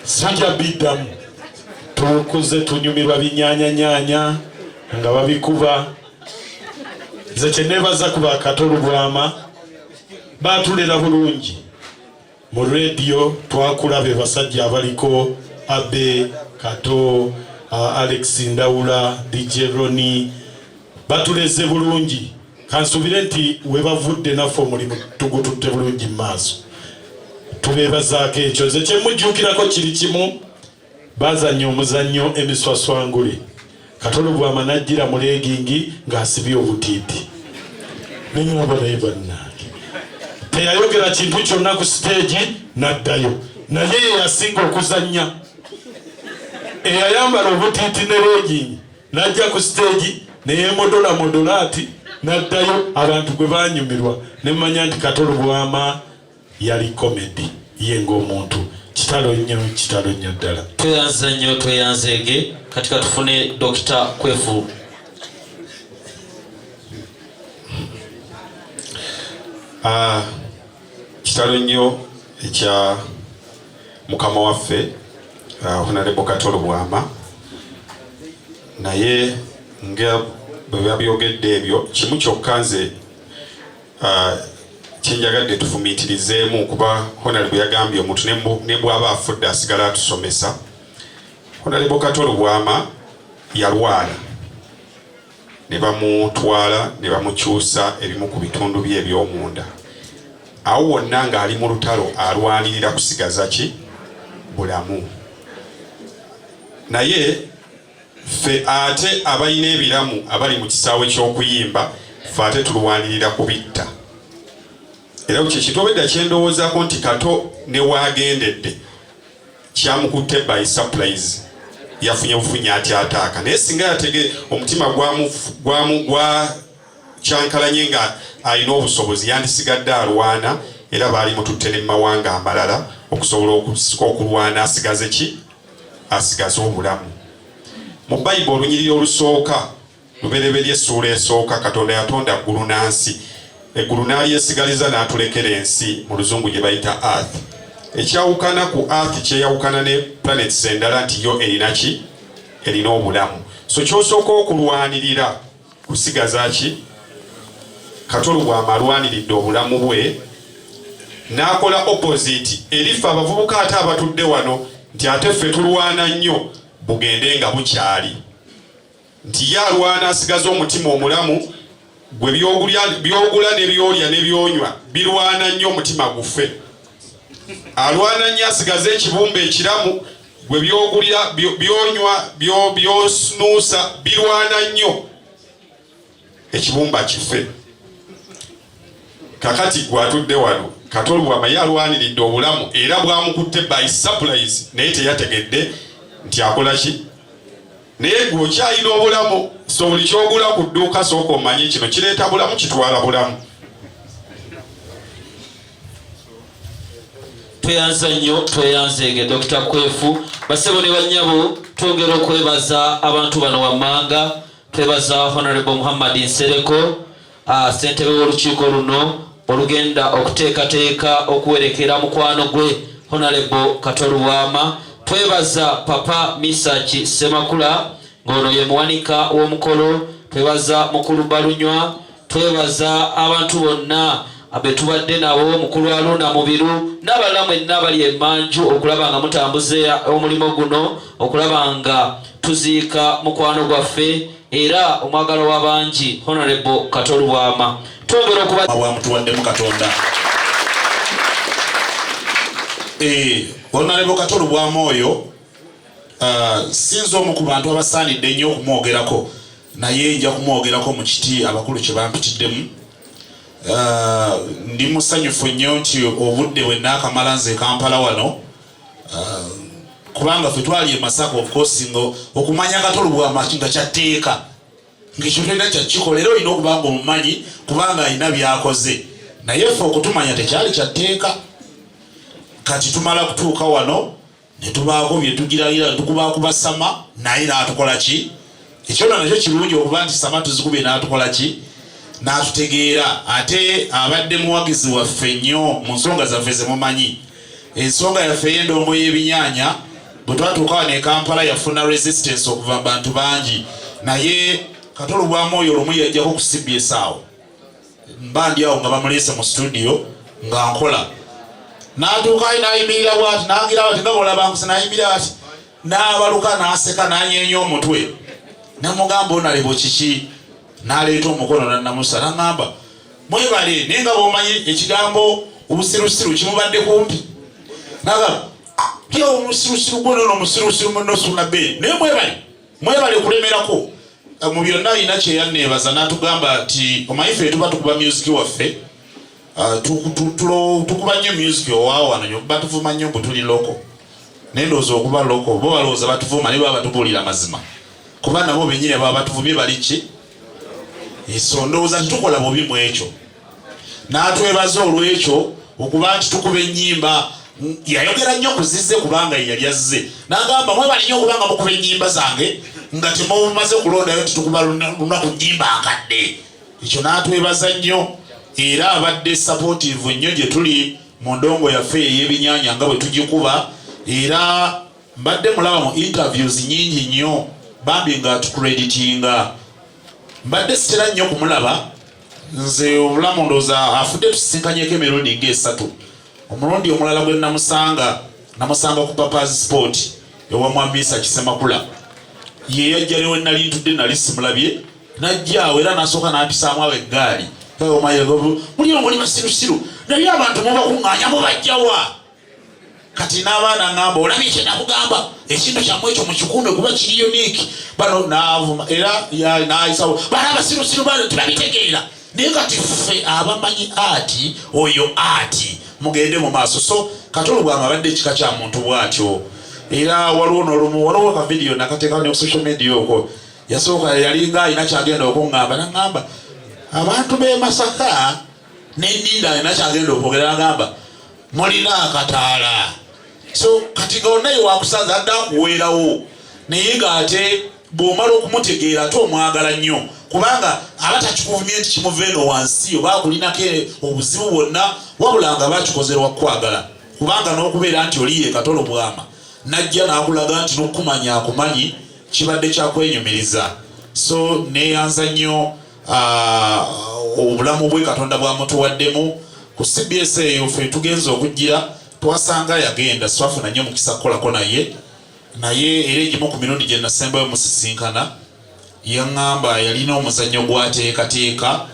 sijja biddamu tukuze tunyumirwa binyanya nga babikuba nze kyenebaza kuba Katolo Bwama batulera bulungi mu radio twakulabe basajja abaliko Abe Kato Alex Ndaula DJ Roni batuleze bulungi kansubire nti webavudde naffe omulimu tugututte bulungi maaso tubebazaako ekyo nze kyemujjuukirako kiri kimu bazannya omuzannyo emiswaswangule Katolo Bwama najjira mu legingi ng'asibye obutiiti nenyabalayi bannange teyayogera kintu kyonna ku stage naddayo naye yeyasinga okuzannya eyayambala obutiiti ne legingi najja ku stage neyemodola ati naddayo abantu gwe banyumirwa nemanya nti Katolo Bwama yali komedi yenga omuntu kitalo nnyo ddala. Tweyanza nnyo tweyanzeege katika tufune Dr. Kwefu. Kitalo nnyo ekya mukama waffe Honorable Katolo Bwama naye nga bwe byogedde ebyo kimu kyokka nze kyenjagadde tufumiitirizeemu kuba Honorable yagambye omuntu ne bw'aba afudde asigala atusomesa. Honorable Katolo Bwama yalwala ne bamutwala ne bamukyusa ebimu ku bitundu bye eby'omunda awo wonna ng'ali mu lutalo alwanirira kusigaza ki bulamu. Naye ffe ate abalina ebiramu abali mu kisaawe ky'okuyimba ffe ate tulwanirira kubitta. Era kyekitobedda kyendowoozaako nti Kato ne waagendedde kyamukutte by surprise yafunye bufunye ataaka naye singa yatege omutima gwakyankalanye nga alina obusobozi yandisigadde alwana era baali mututte ne mawanga amalala okusobola okulwana asigaze ki asigaze obulamu. Mu Bayibuli olunyiriri olusooka lubereberye essuula esooka Katonda yatonda ggulu n'ansi eggulu n'alyesigaliza n'atulekera ensi mu luzungu gye bayita earth. Ekyawukana ku earth kyeyawukana ne planets endala nti yo erina ki erina obulamu. So kyosooka okulwanirira kusigaza ki Katolo Bwama alwaniridde obulamu bwe n'akola opposite erifa abavubuka ate abatudde wano nti ate ffe tulwana nnyo bugende nga bukyali nti ye alwana asigaza omutima omulamu gwe byogula ne byolya ne byonywa birwana nnyo omutima gufe. Alwana nnyo asigaze ekibumba ekiramu gwe byogulya byonywa byosnuusa birwana nnyo ekibumba kife. Kakati gwatudde wano Katolo Bwama yalwaniridde obulamu era bwamukutte by surprise naye teyategedde nti akola ki. Naye gwe okyalina obulamu so buli kyogula ku dduuka sooka omanye kino kireeta bulamu kitwala bulamu. Tweyanza nnyo tweyanzeege Dr. Kwefu basebo ne bannyabo twongera okwebaza abantu bano wammanga twebaza Honorable Muhammad Nsereko ssentebe w'olukiiko luno olugenda okuteekateeka okuwerekera mukwano gwe Honorable Katolo Bwama. Twebaza Papa Misaki Semakula ng'ono ye muwanika w'omukolo. Twebaza Mukulu Balunywa. Twebaza abantu bonna abetubadde nabo Mukulu Aluna Mubiru n'abalala mwenna abali emanju okulaba nga mutambuze omulimu guno okulaba nga tuziika mukwano gwaffe era omwagalo w'abangi Honorable Katolo Bwama. Twongera okuba awamutuwaddemu Katonda. Honorable Katolo Bwama oyo sinza omu ku bantu abasaanidde ennyo okumwogerako naye nja kumwogerako mu kiti abakulu kye bampitiddemu. Ndi musanyufu nnyo nti obudde bwe naakamala nze Kampala wano kubanga ffe twali e Masaka of course okumanya Katolo Bwama nga kyatteeka ng'ekyo tolina kyakikola olina okuba nga omumanyi kubanga alina byakoze naye ffe okutumanya tekyali kyatteeka. Kati tumala kutuuka wano ne tubaako bye tugirabira tukubakuba Sama naye n'atukola ki ekyo nakyo kirungi okuba nti Sama tuzikubye n'atukola ki n'atutegeera ate abadde muwagizi waffe nnyo mu nsonga zaffe ze mumanyi. Ensonga yaffe ey'endongo y'ebinyaanya bwe twatuuka ne Kampala yafuna resistance okuva bantu bangi naye Katolo bwamu oyo lumu yajjako ku CBS awo mbandi awo nga bamulese mu studio nga nkola n'atuuka n'ayimirira bwati n'agira bati nga bw'olabanguse n'ayimirira bati n'abaluka n'aseka n'anyeenya omutwe namugamba onalebo kiki n'aleeta omukono n'annamusa n'aŋŋamba mwebale naye nga bw'omanyi ekigambo obusirusiru kimubadde kumpi n'agamba kyo omusirusiru gwono omusirusiru munosuna be naye mwebale kulemerako mu byonna alina kyeyanneebaza n'atugamba ati omanyi ffe tuba tukuba music waffe tukuba nnyo music owaawo wano batuvuma nnyo mbu tuli loko naye ndowooza okuba loko bo balowooza batuvuma naye baba batubuulira amazima kuba nabo benyini baba batuvumye bali ki so ndowooza titukola bubi mu ekyo n'atwebaza olw'ekyo okuba nti tukuba ennyimba yayogera nnyo kuzize kubanga yali azze n'agamba mwebali nnyo okubanga mukuba ennyimba zange nga temumaze kulondayo titukuba lunaku nnyimba nkadde ekyo n'atwebaza nnyo era abadde supportive nnyo gye tuli mu ndongo yaffe ey'ebinyaanya nga bwe tugikuba era mbadde mulaba mu interviews nnyingi nnyo bambi nga tukreditinga mbadde sitera nnyo kumulaba nze obulamu ndowooza afudde tusisinkanyeko emirundi ng'esatu omulundi omulala gwe namusanga ku Papa's Sport ewamwamisa Kisemakula ye yajja lewe nali ntudde nali simulabye najjaawo era nasooka n'ampisaamu awo eggaali muli omuli basirusiru naye abantu mubakuŋŋaanya mubajjawa kati n'abaana ŋŋamba olabye kye nakugamba ekintu kyammwe ekyo mukikumbe kuba kiri unique bano naavuma era n'ayisawo bana abasirusiru bano tebabitegeera naye kati ffe abamanyi ati oyo ati mugende mu maaso so Katolo bw'ama abadde ekika kya muntu bw'atyo era waliwo ka video nakateekawo ne ku social media okwo yasooka yalinga alina kyagenda okuŋŋamba n'aŋŋamba abantu b'e Masaka n'enninda alina kyagenda okwogera n'agamba mulina akataala so kati gaonaye wakusanza adde akuweerawo naye ng'ate bw'omala okumutegeera ate omwagala nnyo kubanga abatakikuvumye nti kimuva eno wansi oba akulinako obuzibu bwonna wabula nga bakikozerwa kwagala kubanga n'okubeera nti oliye Katolo bw'ama najja n'akulaga nti n'okumanya akumanyi kibadde kyakwenyumiriza so neeyanza nnyo obulamu bwe Katonda bwamutuwaddemu ku CBS eyo ffe tugenza okujjira twasanga yagenda twafuna nnyo mukisa kukolako naye era egimu ku mirundi gye nasembayo musisinkana yaŋŋamba yalina omuzannyo gwateekateeka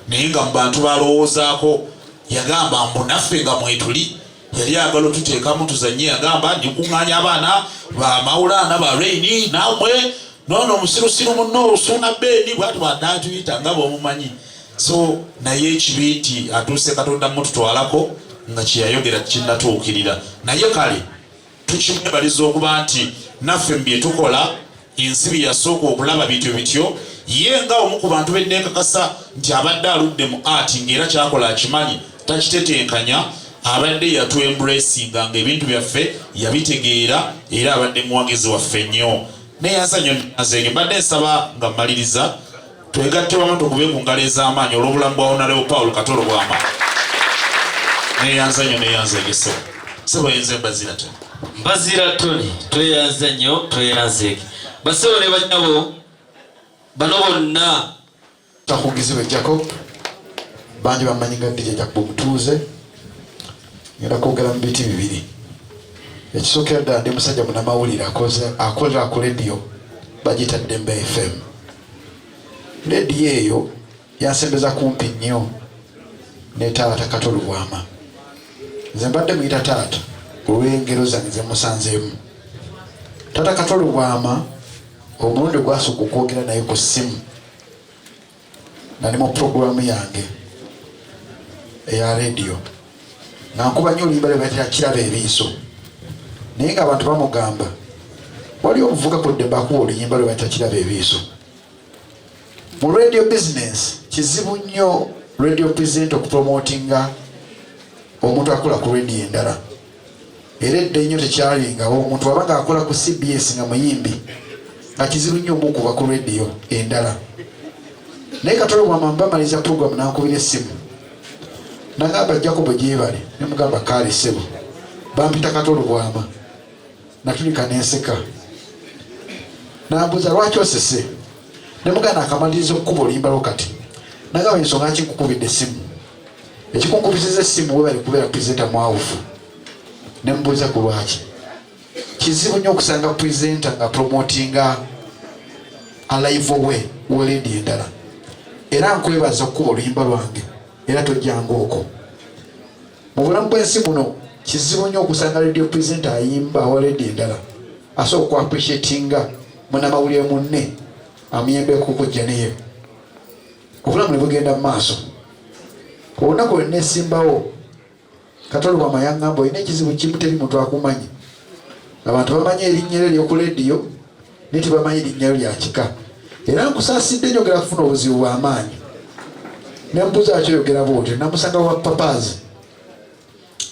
naye nga mu bantu balowoozaako yagamba mbu naffe nga mwetuli yali agala otuteekamu tuzannye yagamba ndikuŋŋaanya abaana bamawulaana ba Raini nammwe nono omusirusiru munno osuuna beeni bwati bw'anaatuyita nga bw'omumanyi so naye ekibi nti atuuse Katonda mututwalako nga kyeyayogera kinnatuukirira naye kale tukimwebaliza okuba nti naffe mu bye tukola ensibi yasooka okulaba bityo bityo ye nga omu ku bantu bennekakasa nti abadde aludde mu ati ng'era kyakola akimanyi takitetenkanya abadde yatwembracinga nga ebintu byaffe yabitegeera era abadde muwagizi waffe nnyo neyanza nnyo nazenge mbadde nsaba nga mmaliriza twegatte wamu tukube ku ngalo ez'amaanyi olw'obulamu bwa Honorable Paul Katolo bw'ama neyanza nnyo neyanzege sebo yenze mbazira toni tweyanza nnyo tweyanzege basebo ne banyabo bano bonna takugizibwa ejjako bangi bamanyi nga DJ Jack Bumutuuze ngenda kwogera mu biti bibiri ekisookera ddala ndi musajja munamawulire akolera ku rediyo bagiyita Dembe FM rediyo eyo yansembeza kumpi nnyo ne taata Katolo bw'ama nze mbadde muyita taata olw'engero zange ze musanzeemu taata Katolo bw'ama omulundi gwasooka okwogera naye ku ssimu nali mu puroguramu yange eya rediyo nga nkuba nnyo oluyimba lwe bayitira kiraba ebiiso naye ng'abantu bamugamba wali omuvuga ku Dembe akuwa oluyimba lwe bayitira kiraba ebiiso mu radio business kizibu nnyo radio present okupromotinga omuntu akola ku radio endala era edda ennyo tekyalingawo omuntu waba nga akola ku CBS nga muyimbi nga kizibu nnyo omukuba ku radio endala naye Katolo bw'ama mbamaliza program nankubira essimu nagamba Jacob gyebale nemugamba kaali ssebo bampita Katolo bw'ama natulika nenseka nambuza lwaki osese nemugana akamaliriza okukuba oluyimbalo kati nagaba ensonga kinkukubidde essimu ekikunkubisiza essimu we bali kubeera purezenta mwawufu nembuuza ku lwaki kizibu nnyo okusanga purezenta nga promotinga alive we weledi endala era nkwebaza okukuba oluyimba lwange era tojjanga okwo mu bulamu bw'ensi buno kizibu nnyo okusanga radio purezenta ayimba awaledi endala asobola okuappreciatinga munamawulire munne amuyembeeko okujja neyo obulamu ne bugenda mu maaso olunaku lwe neesimbawo Katolo Bwama yaŋŋamba olina ekizibu kimu teri muntu akumanyi abantu bamanyi erinnya lyo ery'oku lediyo naye tebamanyi erinnya lyo lya kika era nkusaasidde njogera kufuna obuzibu bw'amaanyi nembuuza akyoyogera bwotyo namusanga wa papaazi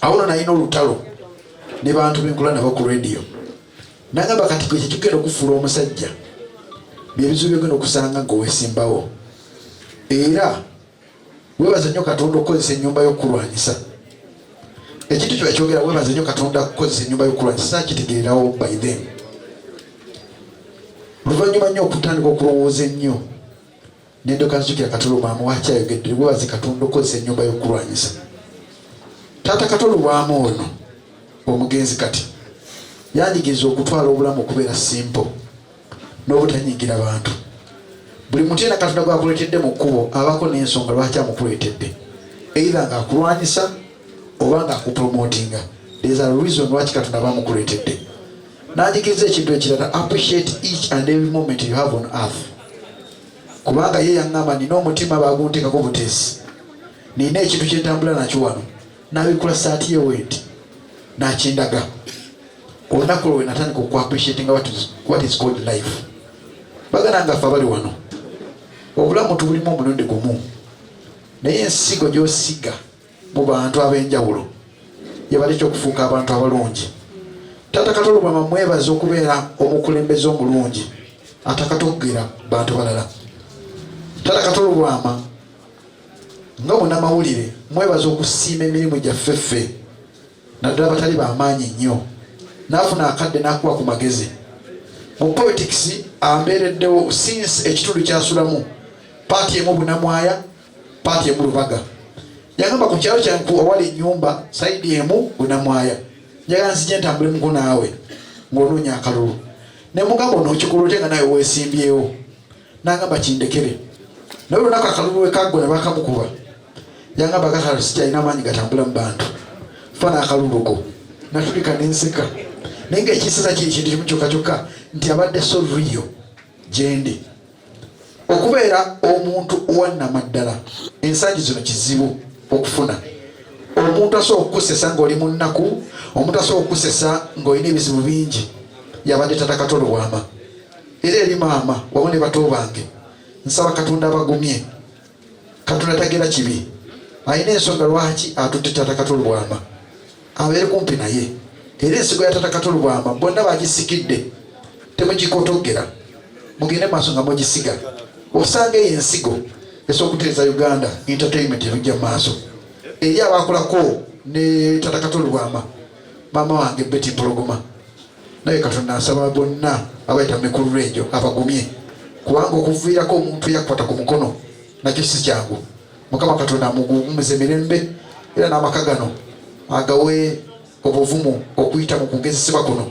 awo nalina olutalo ne bantu benkula nabo ku lediyo nagamba kati gwe kyekigenda okufuula omusajja byebizibu byogenda okusanga ngaowesimbawo era webaza nnyo Katonda okukozesa ennyumba y'okulwanyisa ekintu kyo kyogera webaza nnyo Katonda okukozesa ennyumba y'okulwanyisa kitegeerawo by then luvannyuma nnyo okutandika okulowooza ennyo nendoka nzijukira Katolo Bwama waki ayogedde webaze Katonda okukozesa ennyumba y'okulwanyisa taata Katolo Bwama ono omugenzi kati yanjigiriza okutwala obulamu okubeera simple n'obutanyigira bantu buli muntu yena Katonda gwakuleetedde mu kkubo abako n'ensonga lwaki amukuleetedde either ng'akulwanyisa oba ng'akupromotinga there's a reason lwaki Katonda bamukuleetedde n'anjigiriza ekintu ekirala appreciate each and every moment you have on earth kubanga ye yaŋŋamba nina omutima bagunteekako buteesi nina ekintu kyentambula nakyo wano n'abikula saati ye wendi n'akindaga olunaku lwe natandika okuappreciatinga what is called life bagana nga ffe abali wano obulamu tubulimu omulundi gumu naye ensigo gy'osiga mu bantu ab'enjawulo yabalekya okufuuka abantu abalungi taata Katolo Bwama mwebaza okubeera omukulembeze omulungi atakatogera bantu balala taata Katolo Bwama nga munnamawulire mwebaza okusiima emirimu gyaffe ffe naddala batali b'amaanyi nnyo n'afuna akadde n'akuba ku magezi mu politics ambeereddewo since ekitundu kyasulamu paati emu Bunamwaya paati emu Lubaga yagamba ku kyalo kyanku owali ennyumba saidi emu Bunamwaya njagala nzije ntambulemu naawe ng'onoonya akalulu ne mugamba onookikulu ote nga nawe weesimbyewo n'agamba kindekere naye olunaku akalulu we kaggwa ne bakamukuba yagamba akalulu sikyalina amaanyi gatambula mu bantu fana akaluluko natulika n'enseka naye ngaekisiza kiri kintu kimu kyokka kyokka nti abadde so real gyendi okubeera omuntu owannamaddala ensangi zino kizibu okufuna omuntu asobola okukusesa ng'oli mu nnaku omuntu asobola okukusesa ng'olina ebizibu bingi yabadde taata Katolo Bwama era eri maama wamu ne bato bange nsaba Katonda abagumye Katonda tagera kibi alina ensonga lwaki atutte taata Katolo Bwama abeere kumpi naye era ensigo ya taata Katolo Bwama bonna bagisikidde temugikotogera mugende maaso nga mugisiga osanga eyo ensigo esookutereeza Uganda entertainment erujja maaso eri abakolako ne taata Katolo Bwama maama wange Betty Mpologoma naye Katonda nsaba bonna abayita mikulu egyo abagumye kubanga okuviirako omuntu yakwata ku mukono nakyo si kyangu Mukama Katonda amugumuze mirembe era n'amaka gano agawe obuvumu okuyita mu kugezesebwa kuno